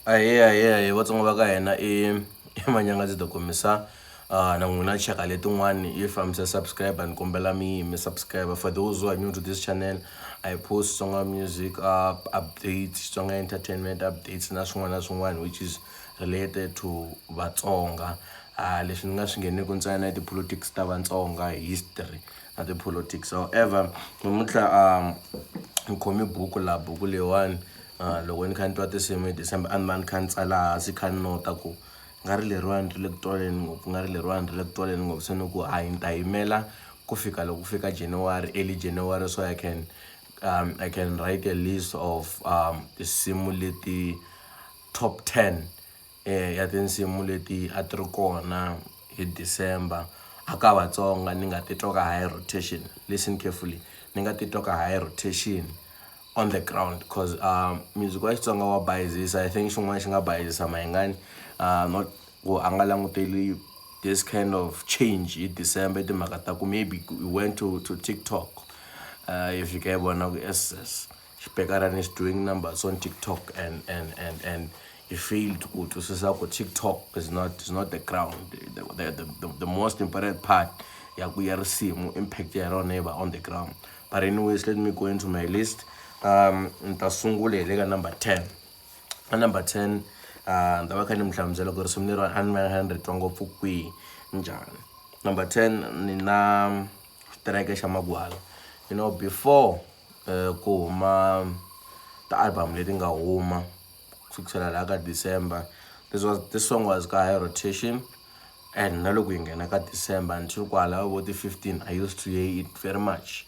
Aye, vatsonga va ka hina i Manyangatsi to komisa na n'wina cheka letin'wani if I'm a subscriber ni kombela mi subscribe. For those who are new to this channel, I post Xitsonga music updates, Xitsonga entertainment updates na swin'wana which is related to Vatsonga. Leswi ni nga swi ngheneki ntsena ti-politics ta Vatsonga, history na ti-politics. However namuntlha ni khome buku leyiwani loko ni kha ni twa tinsimu hi December a ni va ni kha ni tsala hansi kha ni nota ku nga ri leriwani ri le ku twaleni ngopfu nga ri leriwani ri le ku twaleni ngopfu se ni ku hayi ni ta yimela ku fika loko ku fika January, early January, so I can write a list of tinsimu leti top 10 ya tinsimu leti a ti ri kona hi December aka Vatsonga ni nga titwa ka high rotation. Listen carefully, ni nga titwa ka high rotation on the ground, because music wa Xitsonga wa bayizisa. I think xin'wana xi nga bayizisa mahingani not ku a nga languteli this kind of change in December timhaka ta ku maybe we went to TikTok. If you can vona ku SS xibhekarani is doing numbers on TikTok and you failed to twisisa ku TikTok is not the ground. The most important part ya ku ya risimu impact ya rona iva on the ground. But anyways, let me go into my list. Nta sungula hi le ka number 10. A number 10 ni ta va kha ni mi hlamusela ku risimu leriwani a ni ri twa ngopfu kwihi njhani. Number 10 ni na xitereke xa Magwala. You know, before ku huma ti-album leti nga huma kusukela la ka December, this song was ka high rotation, and na loko hi nghena ka December until kwala vo ti-15 I used to hear it very much.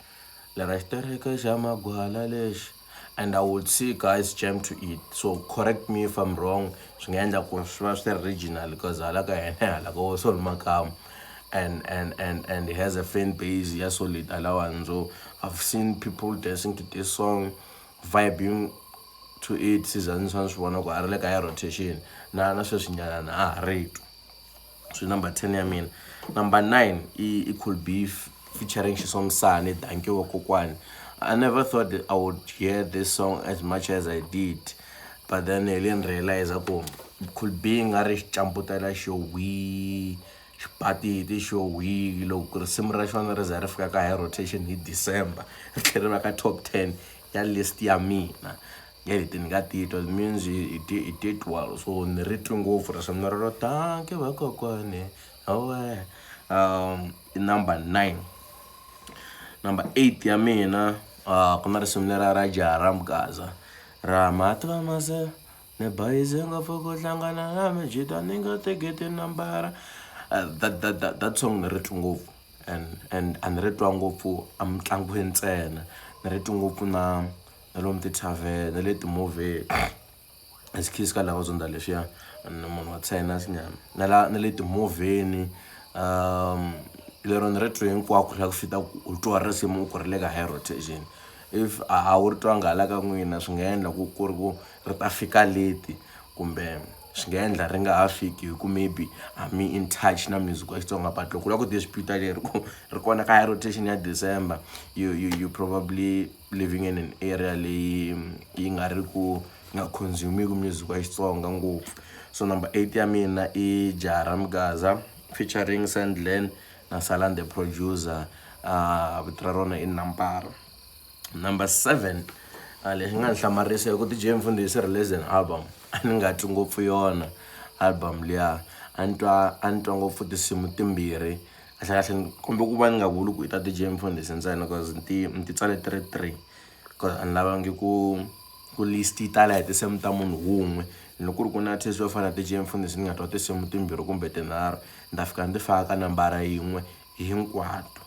Lera xitereke xa Magwala lexi, and I would see guys jam to it. So correct me if I'm wrong. Swi nga endla ku swi va swi ri original because hala ka hina hala ka Solly Makam and it has a fan base ya solid alawani. So I've seen people dancing to this song, vibing to it. Season swi vona ku a ri le ka ya rotation na sweswinyana na a ha ri twa. So number 10 ya mina. Number 9 it could be featuring Xitsonga Danke wa Kokwani. I never thought that I would hear this song as much as I did, but then I didn't realize it could be ngari xicambutela xo wi xipatiti xo wi loko risimu ra xona ri za ri fika ka high rotation hi December ri tlhela ri va ka top 10 ya list ya mina ya leti ni nga titwa. It means it did well, so ni ri twi ngopfu risimu ro Danke wa Kokwani. Number 9. Number 8 ya mina ku na risimu lera ra jaha ra Mgaza ra matwa mase ni bayize ngopfu ku hlangana na mijita ni nga teketi nambara. That song ni ri twi ngopfu and a ni ri twa ngopfu emitlangwini ntsena, ni ri twi ngopfu na lomu ti-tavern na le timovheni esikhizi ka lava zonda leswiya ni munhu wa China sinyana na le timovheni. Lero ni ri twe hinkwako swa ku fita ku twa risimu ku ri le ka high rotation. If a wu ri twanga hala ka n'wina swi nga endla ku ri ku ri ta fika late, kumbe swi nga endla ri nga ha fiki hi ku maybe I'm in touch na music wa Xitsonga. But loko u lava ku dispute leri ku ri kona ka high rotation ya December, you probably living in an area leyi yi nga ri ku nga consume music wa Xitsonga ngopfu. So number 8 ya mina i jaha ra Mgaza featuring Sandland na Salan the producer, vito ra rona i Nampara. Number 7 lexi nga ni hlamarisa hi ku DJ Mfundisi release an album a ni nga twi ngopfu yona album liya. A ni twa ngopfu tinsimu timbirhi kahlekahle, kumbe ku va ni nga vuli ku i ta DJ Mfundisi ntsena because ni ti tsale 3 because a ni lavangi ku list yi tala hi tinsimu ta munhu wun'we. Loko ku ri ku na artist yo fana na DJ Mfundisi ni nga twa tinsimu timbirhi kumbe tinharhu, ni ta fika ni ti faka ka nambara yin'we hinkwato.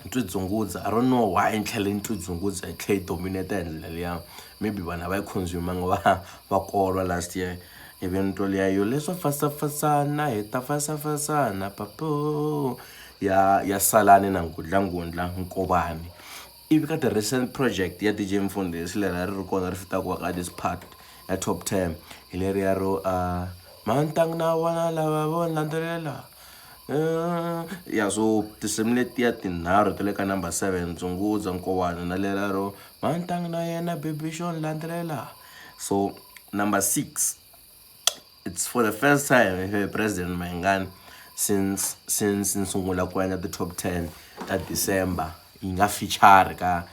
Ntwi dzungudza, I don't know why ni tlhela ni twi dzungudza yi tlhela yi dominate hi ndlela liya. Maybe vanhu a va yi consumanga va kolwa last year. Ivi ni twa liya yo leswo fasafasana hi ta fasafasana papo ya Salani na Ngudlangudla Nkovani. Ivi ka the recent project ya DJ Mfundisi leri ri kona ri fitaka ka this part ya top 10 hi leriya ro mantang na vona lava vo landzelela. So tinsimu letiya tinharhu ta le ka number 7 Dzungudza Nkovani na leriya ro mantang na yena baby xo ni landzelela. So Number 6, it's for the first time President Mayengani since nsungula ku endla the top 10 that December yi nga feature ka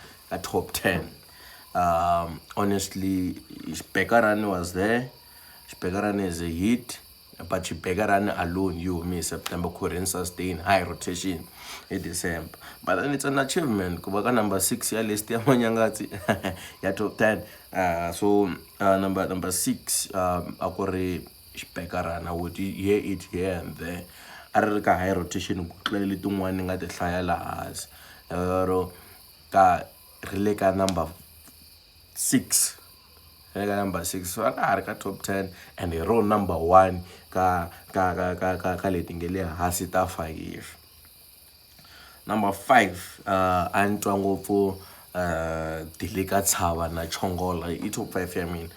top 10. Honestly, Xbekarani was there. Xbekarani is a hit, but Xbekarani alone, you me September couldn't sustain high rotation in December. But then it's an achievement. Kubaka number 6 ya list ya Manyangatsi ya top 10. So number 6 akore Xbekarani. I would hear it here and there. Arika high rotation clearly tin'wani nga ti hlaya lahasi. Ka releka number 6. Number 6, so I got top 10 and a row number 1 ka leti ngele hasi ta 5. Number 5 antwa ngopfu Dilika Tshava na Chongola I top 5 ya mina.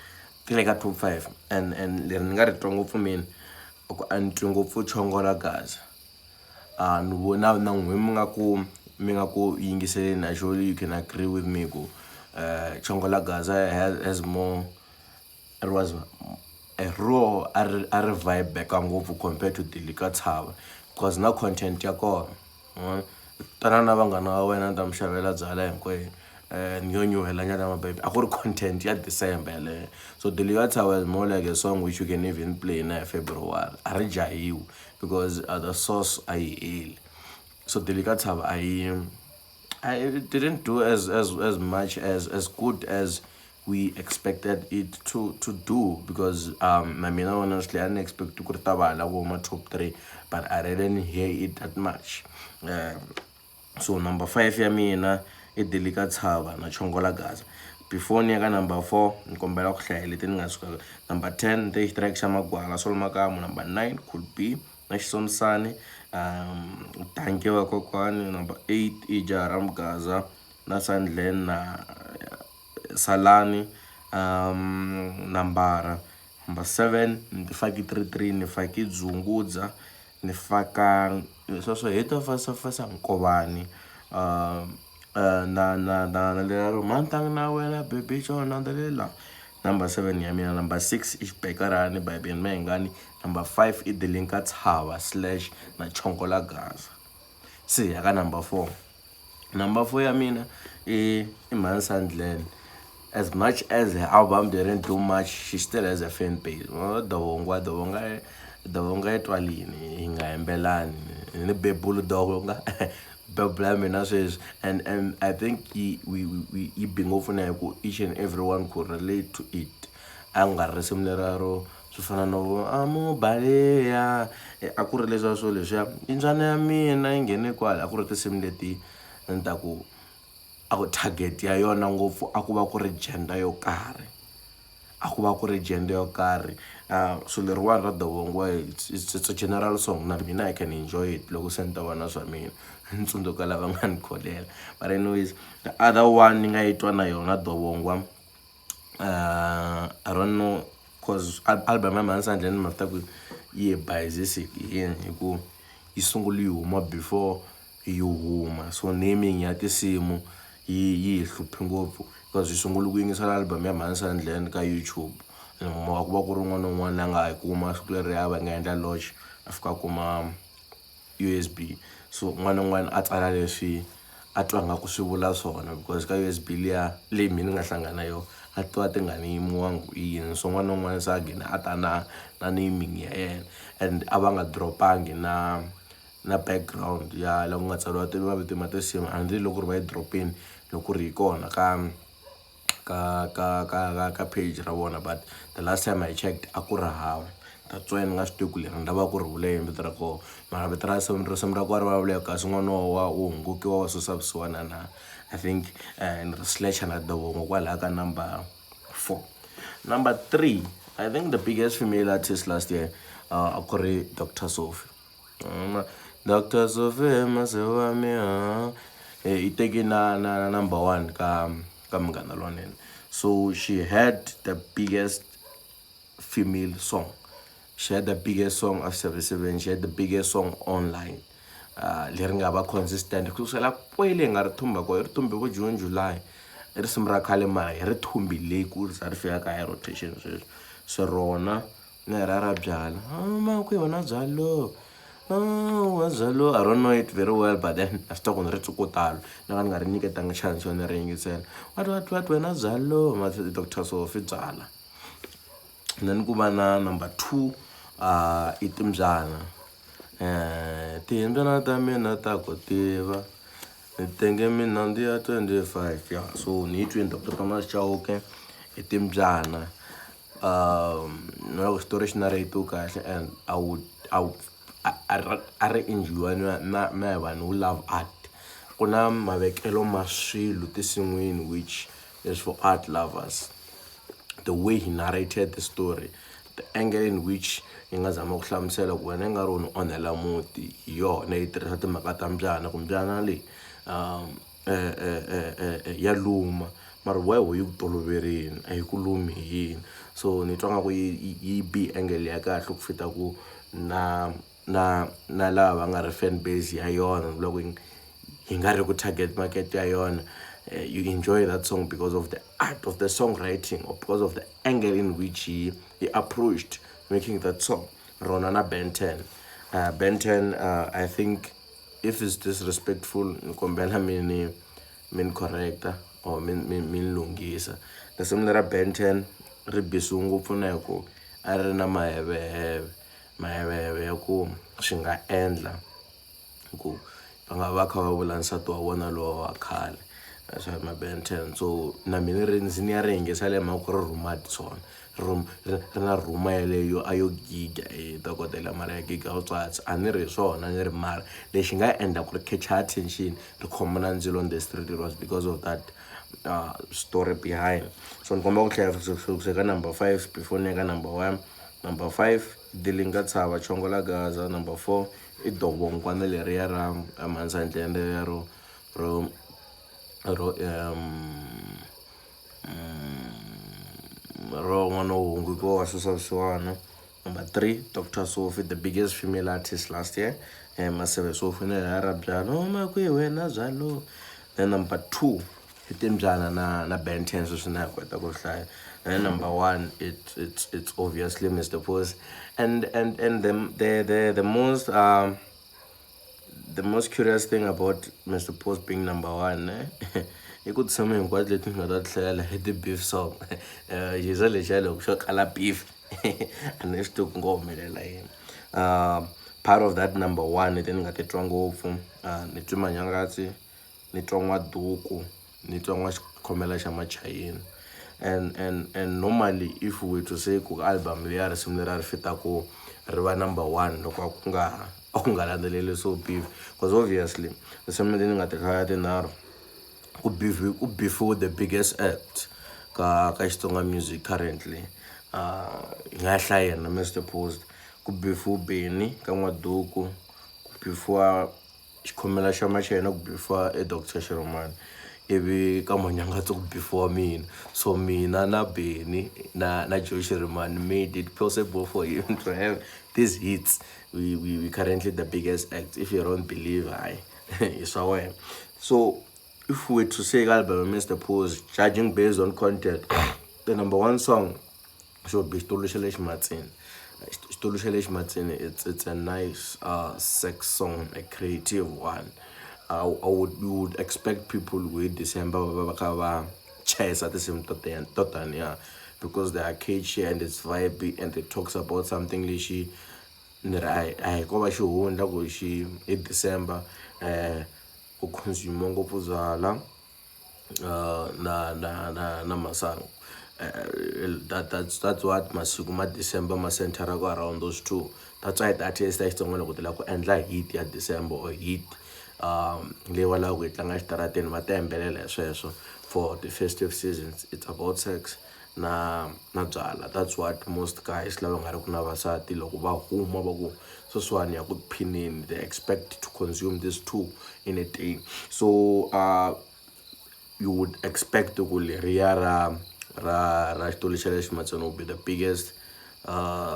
Tileka top 5 and leri ni nga ri twa ngopfu mina antwa ngopfu Chongola Gaza. Ni vona na n'we mi nga ku yingiseleni. Actually you can agree with me ku Chongola Gaza has more, it was a raw a vibe back ngopfu compared to Dilika Tshava, because na content ya kona tana na vanghana va wena ta mixavela byala hinkwerhu nyonyuhela nyana mababy a ku ri content ya December yaleyo. So Dilika Tshava is more like a song which you can even play na February a ri jahiwi because the source a yi heli. So Dilika Tshava I didn't do as much as good as we expected it to do, because I mean honestly I didn't expect to go my top 3, but I didn't hear it that much. So number 5 ya mina I Dilika Tshava na Chongola Gaza. Before ni ka number 4 nikombela ku hlaya leti ni nga suka. Number 10 the track xa Magwala Sol Makamu. Number 9 could be na Xitsonga Tanke wa Kokwani. Number 8 Ijaram Gaza na Sandlen na Salani Nambara. Number 7 nifaki 33 nifaki Dzungudza nifaka so heta fasa Nkovani na lero mantang na wena baby chona ndalela. Number 7 ya mina. Number 6 Xbekarani by Ben Mayengani. Number 5 I Dilika Tshava / na Chongola Gaza. See ya ka number 4. Number 4 ya mina I Sandlen. As much as the album didn't do much, she still has a fan base. Dovonga etwalini inga embelani ni bebulu dovonga bebla mina says, and I think we being often each and everyone could relate to it. Anga resimleraro sufana no amu baleya akureleza so leswa injana ya mina ingene kwala akurete simleti ntaku aku target ya yona ngopfu akuva ku ri gender yo karhi akuva ku ri gender yo karhi. So leriwani ra Dovongwa it's a general song na mina I can enjoy it loko senta vana swa mina ntsundzuka lava nga ni kholela. But anyways the other one ni nga yitwa na yona Dovongwa I don't know, cause album ya Mansandlen mafta ku yi biased hiku yi sunguli yi huma before yi huma. So naming ya tinsimu yi hluphi ngopfu because yi sunguli ku yingisela album ya Mansandlen ka YouTube. Mo ku va ku ri n'wana un'wana la nga yi kuma siku leri ya va nga endla launch a fika kuma USB. So n'wana un'wana a tsala leswi a twa nga ku swi vula swona because ka USB liya leyi mina nga hlangana yo a twa ti nga ni yimiwangi yini. So n'wana un'wana sa gina a ta na naming ya yena and a va nga dropangi na background ya la ku nga tsariwa mavito ma tinsimu handle loko ri va yi dropini loko ri hi kona ka page ra vona. But the last time I checked a ku ri hava. That's why ni nga swi tivi ku leri ni lava ku ri vula hi vito ra koho mara vito ra risimu ra koho ri vulavula kasi n'wana wa hungukiwa wa susa vusiwana na I think ni ri slash na Dovongwa kwalaha ka number 4. Number 3 I think the biggest female artist last year a ku ri Dr. Sophie. Dr. Sophie masewa mi I teki na number 1 ka Munghana Lonene. So she had the biggest female song. She had the biggest song of 77. She had the biggest song online. Leri nga va consistent kusukela kwele nga ri thumba ko ri thumbe vo June July i risimu ra khale mara hi ri thumbi leyikulu za ri fika ka hi rotation sweswi so rona na ra byala makwe wena byalo wa byalo I don't know it very well but then a swi ta ku ni ri tsukutalo na nga ri nyiketanga chance yo ni ri yingisela what wena byalo ma Dr. Sophie byala. Then ku va na number 2 i timbyana timbyana ta mina ta ku tiva ni tenge mina ndi ya 25 yeah so ni twini Dr. Thomas Chauke i timbyana no story xi narrate kahle and I would a ri enjoy na vanhu who love art ku na mavekelo ma swilo tinsin'wini which is for art lovers. The way he narrated the story, the angle in which hi nga zama ku hlamusela ku wena nga ri u ni onhela muti hi yona yi tirhisa timhaka ta mbyana ku mbyana leyi ya luma mara wehe yi ku toloverini a yi ku lumi hi yini so ni twa nga ku yi bi angle ya kahle ku fita ku na lava nga ri fan base ya yona ni vula ku hi nga ri ku target market ya yona. You enjoy that song because of the art of the songwriting or because of the angle in which he approached making that song. Rona na Ben 10. Ben 10, I think if it's disrespectful, nkombela min correcta or min lungisa. The similar Ben 10 ri bisungu pfuna ku a ri na maheveheve ya ku swi nga endla ku va nga va kha va vula nsati wa vona lowa wa khale. That's why my Ben 10 so na mina ri ndzi ni ya ri yingisa le mhaka ku ri rhuma tsona ri na rhuma yeleyo a yo giga dokodela mara ya giga wutswatsi a ni ri swona ni ri mara lexi nga endla ku ri catch attention ri khoma na ndzilo on the street it was because of that story behind. So ni komba ku tlhela kuseka number 5 before ni ka number 1. Number 5 dilinga tshava chongola gaza. Number 4 i dobonkwana leriya ra Manzandlende ya ro n'wana hungu ko wa swisiwana. Number 3 Dr. Sophie, the biggest female artist last year. Maseve Sophie na ya ra byalo makwe wena byalo. Then number 2 i timbyana na Ben 10 so swi na kota ku hlaya. And number 1 it's obviously Mr. Pose and the most curious thing about Mr. Pose being number 1 I could tshama hinkwato leti ni nga ta tlhela hi ti beef song yiza lexiya loko xo kala beef a ni swi tivi ku nga humelela yini. Part of that number 1 leti ni nga ti twa ngopfu ni twi Manyangatsi, ni twa N'waduku, ni twa N'waxikhomela xa Machayini. And normally if we were to say ku album leya risimu leri a ri fita ku ri va number 1 loko ku nga landzeleli so beef because obviously risimu leti ni nga ti hlaya tinharhu ku beefiwe the biggest act ka Xitsonga music currently hi nga hlaya na Mr. Pose ku beefiwe Beni ka N'waduku, ku beefiwa Xikhomela xa Machayina, ku beefiwa Dr. Shiromani ivi ka Manyangatsi ku beefiwa mina. So mina na Beni na Joe Shiromani made it possible for him to have these hits. We currently the biggest act. If you don't believe it's our so if we were to say album Mr. Pose judging based on content, the number 1 song should be Xitulu xa le ximatsini. Xitulu xa le ximatsini it's a nice sex song, a creative one. We would expect people with December va chase at the same time because they are catchy and it's vibey and it talks about something lishi I go ba xi hundla ku xi hi December ku consume ngopfu byala na masangu. That's what masiku ma December ma center go around those two. That's why that is the Xitsonga loko ti la ku endla hit ya December or hit leyi va lava ku yi tlanga xitarateni va ta yimbelela hi sweswo for the festive seasons. It's about sex na byala. That's what most guys lava nga ri ku na vasati loko va huma va ku sweswiwani ya ku phineni they expect to consume these two in a day. So you would expect ku leriya ra Xitulu xa le ximatsini will be the biggest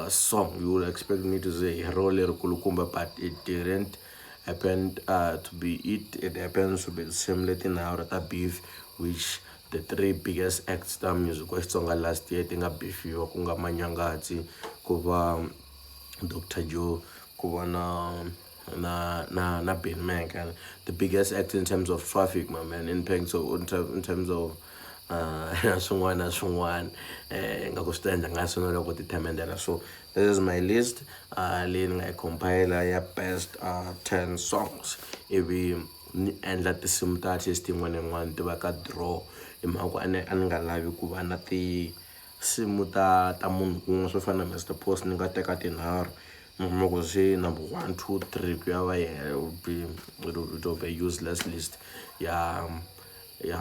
song. You would expect me to say ro leri kulukumba but it didn't happen to be it. It happens to be the same letting out a beef which the three biggest acts ta music wa Xitsonga last year ti nga beefiwa ku nga Manyangatsi, ku va Dr. Joe, ku va na Ben Mac, and the biggest act in terms of traffic, my man, in terms of swin'wana na swin'wana nga ku swi ta endla nga swona loko ti themendela. So this is my list leyi ni nga yi compile ya best 10 songs, ivi ni endla tinsimu ta artist yin'wana na yin'wana ti va ka draw hi mhaka a ni nga lavi ku va na tinsimu ta munhu kun'we swo fana na Mr Post ni nga teka tinharhu loko se number 1 2 3 ku ya va yena, it will be a useless list ya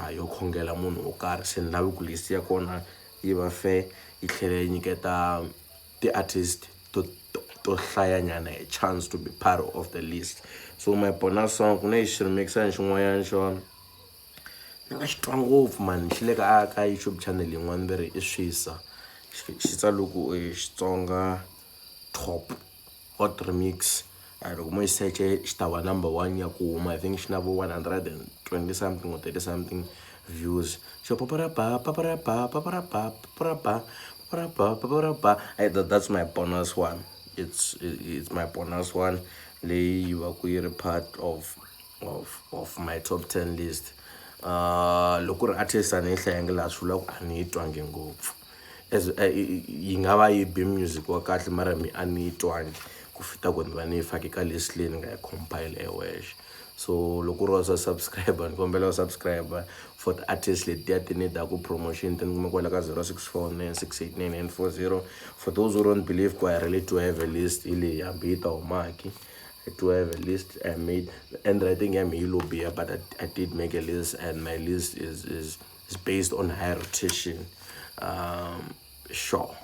yo khongela munhu wo karhi. Se ni lavi ku list ya kona yi va fair, yi tlhela yi nyiketa ti-artist to hlayanyana a chance to be part of the list. So my bonus song ku na xi remixa hi xin'wanyana xona ni nga xi twa ngopfu man, xi le ka YouTube channel yin'wana va ri i Swisa, xi tsaluku Xitsonga top hot remix. Loko mo yi search xi ta va number 1 ya ku huma, I think xi na vo 120 something or 30 something views. So that's my bonus one. It's my bonus one leyi va ku yi ri part of my top 10 list. Loko ri artist a ni yi hlayangi laha swi vula ku a ni yi twangi ngopfu, as yi nga va yi be music wa kahle mara mi a ni yi twangi ku fita ku ni va ni yi fake ka list leyi ni nga yi compile wexe. So loko ri wa subscribe ni kombela u subscribe for the artist letiya ti nedaku promotion ti ni kuma kwala ka 0649689940. For those who don't believe ku I really do have a list hi leyi hambi yi ta humaki, I do have a list I made, and I think I'm a but I did make a list, and my list is based on high rotation. Sure.